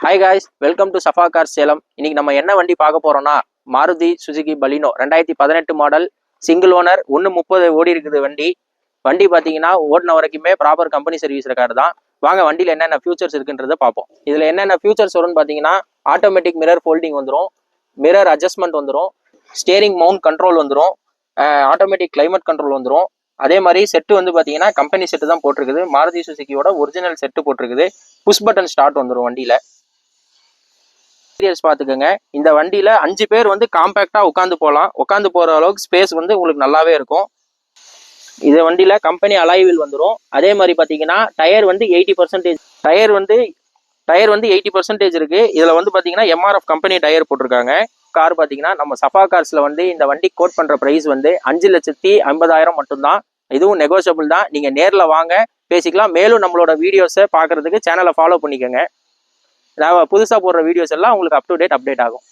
Hi guys, welcome to Safa car Salem. இன்னைக்கு நம்ம என்ன வண்டி பார்க்க போறோம்னா Maruti Suzuki Baleno 2018 model single owner 130 ஓடி இருக்குது வண்டி. வண்டி பார்த்தீங்கன்னா ஓடின வரைக்குமே ப்ராப்பர் கம்பெனி சர்வீஸ் ரெக்கார்டு தான். வாங்க வண்டியில் என்னென்ன ஃபியூச்சர்ஸ் இருக்குன்றதை பார்ப்போம். இதில் என்னென்ன ஃபியூச்சர்ஸ் வரும்னு பார்த்தீங்கன்னா ஆட்டோமேட்டிக் மிரர் ஃபோல்டிங் வந்துடும், மிரர் அட்ஜஸ்ட்மெண்ட் வந்துடும், ஸ்டேரிங் மவுண்ட் கண்ட்ரோல் வந்துடும், ஆட்டோமேட்டிக் கிளைமேட் கண்ட்ரோல் வந்துடும். அதே மாதிரி செட்டு வந்து பார்த்தீங்கன்னா கம்பெனி செட்டு தான் போட்டிருக்குது. மாருதி சுசுகியோட ஒரிஜினல் செட்டு போட்டிருக்குது. புஷ் பட்டன் ஸ்டார்ட் வந்துடும் வண்டியில். பார்த்துக்கோங்க, இந்த வண்டியில 5 பேர் வந்து காம்பேக்டா உட்காந்து போகலாம். உட்காந்து போற அளவுக்கு ஸ்பேஸ் வந்து உங்களுக்கு நல்லாவே இருக்கும். இந்த வண்டியில கம்பெனி அலாய்வில் வந்துடும். அதே மாதிரி பாத்தீங்கன்னா டயர் வந்து 80% டயர் வந்து 80% இருக்கு. இதுல வந்து பாத்தீங்கன்னா எம்ஆர்எஃப் கம்பெனி டயர் போட்டிருக்காங்க. கார் பாத்தீங்கன்னா நம்ம சஃபா கார்ஸ்ல வந்து இந்த வண்டி கோட் பண்ற பிரைஸ் வந்து 5,50,000 மட்டும்தான். இதுவும் நெகோஷியபிள் தான். நீங்க நேர்ல வாங்க பேசிக்கலாம். மேலும் நம்மளோட வீடியோஸை பாக்குறதுக்கு சேனலை ஃபாலோ பண்ணிக்கோங்க. நான் புதுசாக போடுற வீடியோஸ் எல்லாம் உங்களுக்கு அப்டேட் ஆகும்.